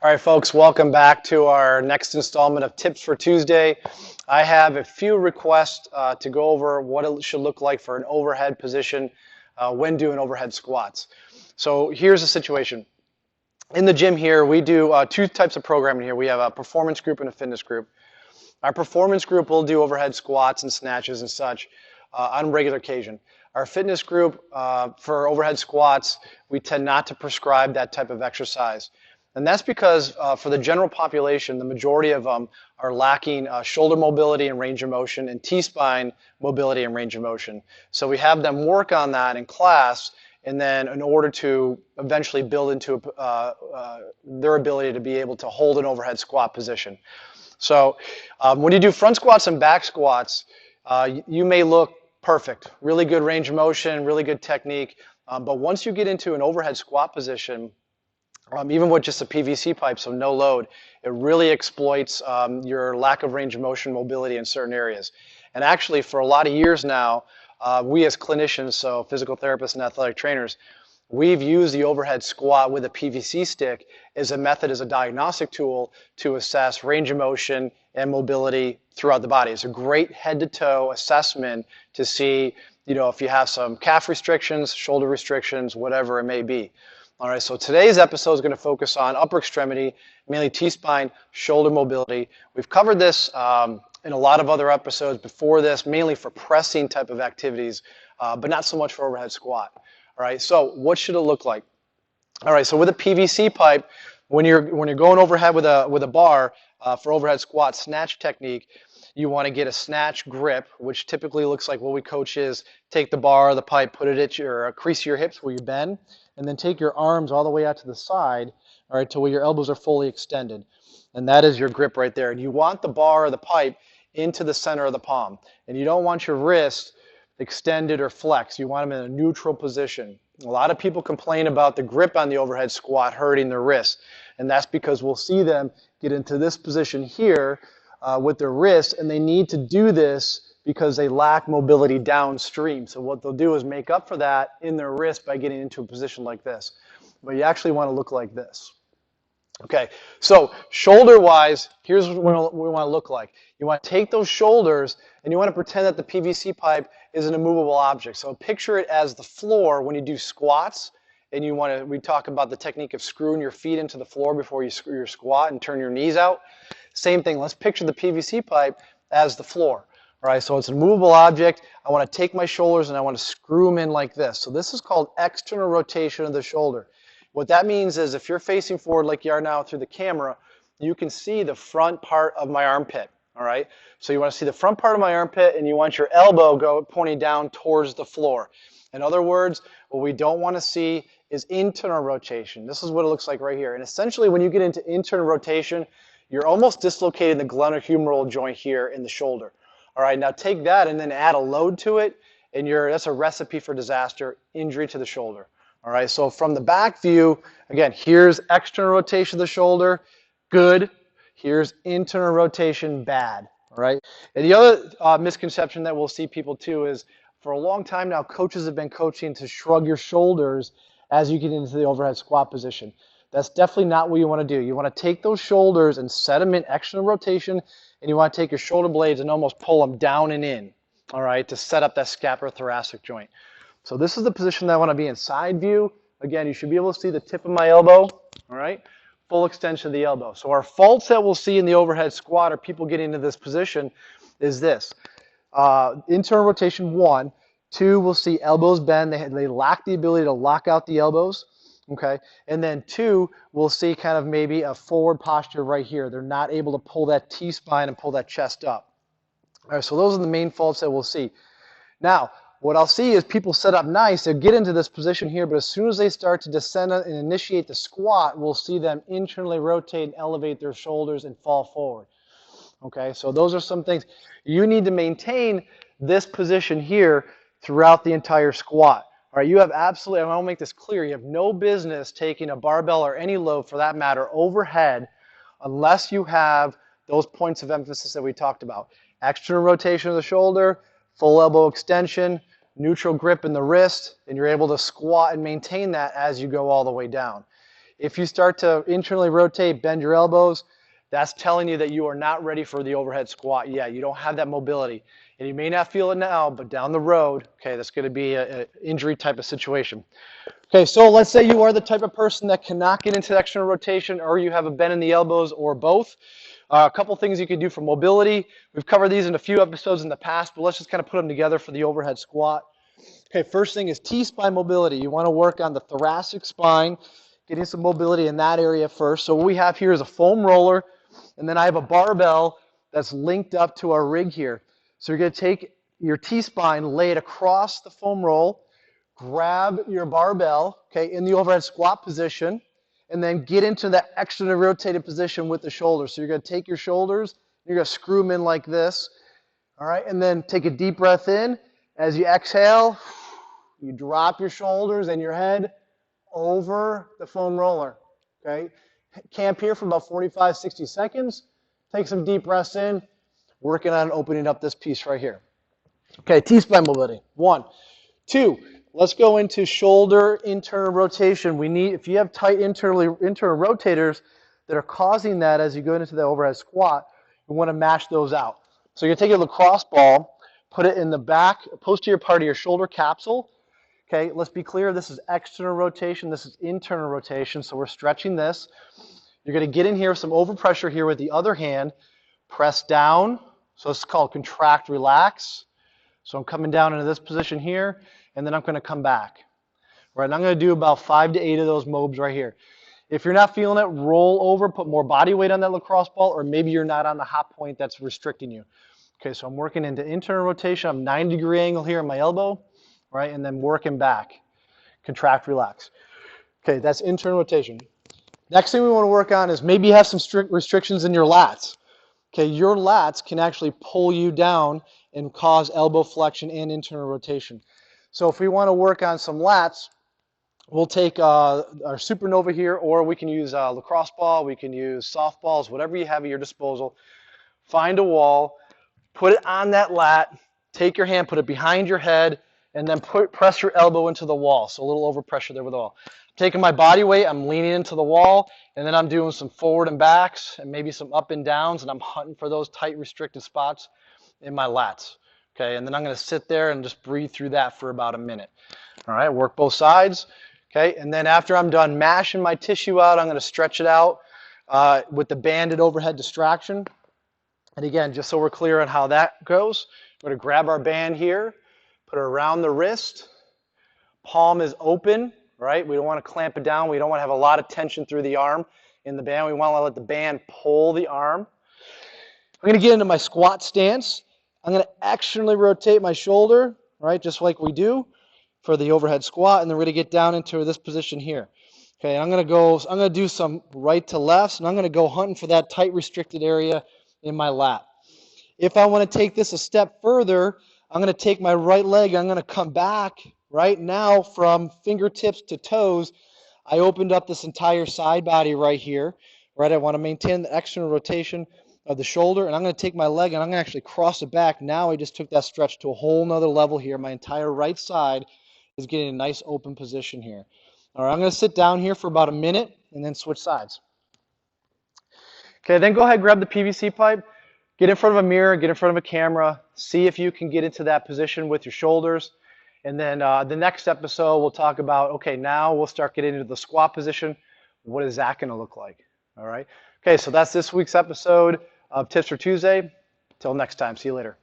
All right, folks, welcome back to our next installment of Tips for Tuesday. I have a few requests to go over what it should look like for an overhead position when doing overhead squats. So here's the situation. In the gym here, we do two types of programming here. We have a performance group and a fitness group. Our performance group will do overhead squats and snatches and such on regular occasion. Our fitness group, for overhead squats, we tend not to prescribe that type of exercise. And that's because for the general population, the majority of them are lacking shoulder mobility and range of motion and T-spine mobility and range of motion. So we have them work on that in class, and then in order to eventually build into their ability to be able to hold an overhead squat position. So when you do front squats and back squats, you may look perfect, really good range of motion, really good technique, but once you get into an overhead squat position, even with just a PVC pipe, so no load, it really exploits your lack of range of motion mobility in certain areas. And actually, for a lot of years now, we as clinicians, so physical therapists and athletic trainers, we've used the overhead squat with a PVC stick as a method, as a diagnostic tool to assess range of motion and mobility throughout the body. It's a great head-to-toe assessment to see, if you have some calf restrictions, shoulder restrictions, whatever it may be. All right, so today's episode is going to focus on upper extremity, mainly T-spine, shoulder mobility. We've covered this in a lot of other episodes before this, mainly for pressing type of activities, but not so much for overhead squat. All right, so what should it look like? All right, so with a PVC pipe, when you're going overhead with a bar for overhead squat snatch technique, you want to get a snatch grip, which typically looks like what we coach is take the bar or the pipe, put it at your crease of your hips where you bend, and then take your arms all the way out to the side, all right, to where your elbows are fully extended. And that is your grip right there. And you want the bar or the pipe into the center of the palm. And you don't want your wrist extended or flexed. You want them in a neutral position. A lot of people complain about the grip on the overhead squat hurting their wrist. And that's because we'll see them get into this position here with their wrist, and they need to do this because they lack mobility downstream. So what they'll do is make up for that in their wrist by getting into a position like this. But you actually want to look like this. Okay, so shoulder-wise, here's what we want to look like. You want to take those shoulders and you want to pretend that the PVC pipe is an immovable object. So picture it as the floor when you do squats, and we talk about the technique of screwing your feet into the floor before you screw your squat and turn your knees out. Same thing, let's picture the PVC pipe as the floor. All right, so it's a movable object. I want to take my shoulders and I want to screw them in like this. So this is called external rotation of the shoulder. What that means is if you're facing forward like you are now through the camera, you can see the front part of my armpit. All right, so you want to see the front part of my armpit, and you want your elbow pointing down towards the floor. In other words, what we don't want to see is internal rotation. This is what it looks like right here. And essentially, when you get into internal rotation, you're almost dislocating the glenohumeral joint here in the shoulder. All right, now take that and then add a load to it, and that's a recipe for disaster, injury to the shoulder. All right, so from the back view, again, here's external rotation of the shoulder, good. Here's internal rotation, bad. All right, and the other misconception that we'll see people too is for a long time now, coaches have been coaching to shrug your shoulders as you get into the overhead squat position. That's definitely not what you want to do. You want to take those shoulders and set them in external rotation, and you want to take your shoulder blades and almost pull them down and in, all right, to set up that scapulothoracic joint. So this is the position that I want to be in. Side view, again, you should be able to see the tip of my elbow, all right, full extension of the elbow. So our faults that we'll see in the overhead squat or people getting into this position is this. Internal rotation, 1. 2, we'll see elbows bend. They lack the ability to lock out the elbows. Okay, and then 2, we'll see kind of maybe a forward posture right here. They're not able to pull that T-spine and pull that chest up. All right, so those are the main faults that we'll see. Now, what I'll see is people set up nice, they'll get into this position here, but as soon as they start to descend and initiate the squat, we'll see them internally rotate and elevate their shoulders and fall forward. Okay, so those are some things. You need to maintain this position here throughout the entire squat. All right, you have absolutely, I want to make this clear, you have no business taking a barbell or any load for that matter overhead unless you have those points of emphasis that we talked about. External rotation of the shoulder, full elbow extension, neutral grip in the wrist, and you're able to squat and maintain that as you go all the way down. If you start to internally rotate, bend your elbows, that's telling you that you are not ready for the overhead squat yet. You don't have that mobility. And you may not feel it now, but down the road, okay, that's going to be an injury type of situation. Okay, so let's say you are the type of person that cannot get into external rotation, or you have a bend in the elbows, or both. A couple things you can do for mobility. We've covered these in a few episodes in the past, but let's just kind of put them together for the overhead squat. Okay, first thing is T-spine mobility. You want to work on the thoracic spine, getting some mobility in that area first. So what we have here is a foam roller, and then I have a barbell that's linked up to our rig here. So you're going to take your T-spine, lay it across the foam roll, grab your barbell, okay, in the overhead squat position, and then get into that externally rotated position with the shoulders. So you're going to take your shoulders, you're going to screw them in like this, all right, and then take a deep breath in. As you exhale, you drop your shoulders and your head over the foam roller, okay? Camp here for about 45, 60 seconds. Take some deep breaths in, working on opening up this piece right here. Okay, T-spine mobility, 1. 2, let's go into shoulder internal rotation. We need, if you have tight internal rotators that are causing that as you go into the overhead squat, you want to mash those out. So you're going to take a lacrosse ball, put it in the back, posterior part of your shoulder capsule. Okay, let's be clear, this is external rotation, this is internal rotation, so we're stretching this. You're going to get in here with some overpressure here with the other hand, press down, so it's called contract, relax. So I'm coming down into this position here, and then I'm going to come back. Right, and I'm going to do about 5 to 8 of those mobs right here. If you're not feeling it, roll over, put more body weight on that lacrosse ball, or maybe you're not on the hot point that's restricting you. Okay, so I'm working into internal rotation. I'm 90-degree angle here in my elbow, right, and then working back. Contract, relax. Okay, that's internal rotation. Next thing we want to work on is maybe you have some strict restrictions in your lats. Okay, your lats can actually pull you down and cause elbow flexion and internal rotation. So if we want to work on some lats, we'll take our supernova here, or we can use a lacrosse ball, we can use softballs, whatever you have at your disposal. Find a wall, put it on that lat, take your hand, put it behind your head, and then press your elbow into the wall. So a little overpressure there with the wall. I'm taking my body weight, I'm leaning into the wall, and then I'm doing some forward and backs, and maybe some up and downs, and I'm hunting for those tight restricted spots in my lats. Okay, and then I'm going to sit there and just breathe through that for about a minute. All right, work both sides. Okay, and then after I'm done mashing my tissue out, I'm going to stretch it out with the Bandit overhead distraction. And again, just so we're clear on how that goes, we're going to grab our band here, put it around the wrist. Palm is open, right? We don't want to clamp it down. We don't want to have a lot of tension through the arm in the band. We want to let the band pull the arm. I'm going to get into my squat stance. I'm going to externally rotate my shoulder, right, just like we do for the overhead squat, and then we're going to get down into this position here. Okay, I'm going to do some right to lefts, and I'm going to go hunting for that tight restricted area in my lat. If I want to take this a step further, I'm going to take my right leg, I'm going to come back right now from fingertips to toes. I opened up this entire side body right here, right? I want to maintain the external rotation of the shoulder, and I'm going to take my leg and I'm going to actually cross it back. Now I just took that stretch to a whole nother level here. My entire right side is getting a nice open position here. All right, I'm going to sit down here for about a minute and then switch sides. Okay, then go ahead, grab the PVC pipe, get in front of a mirror, get in front of a camera, see if you can get into that position with your shoulders. And then the next episode, we'll talk about, okay, now we'll start getting into the squat position. What is that going to look like? All right. Okay, so that's this week's episode of Tips for Tuesday. Till next time, see you later.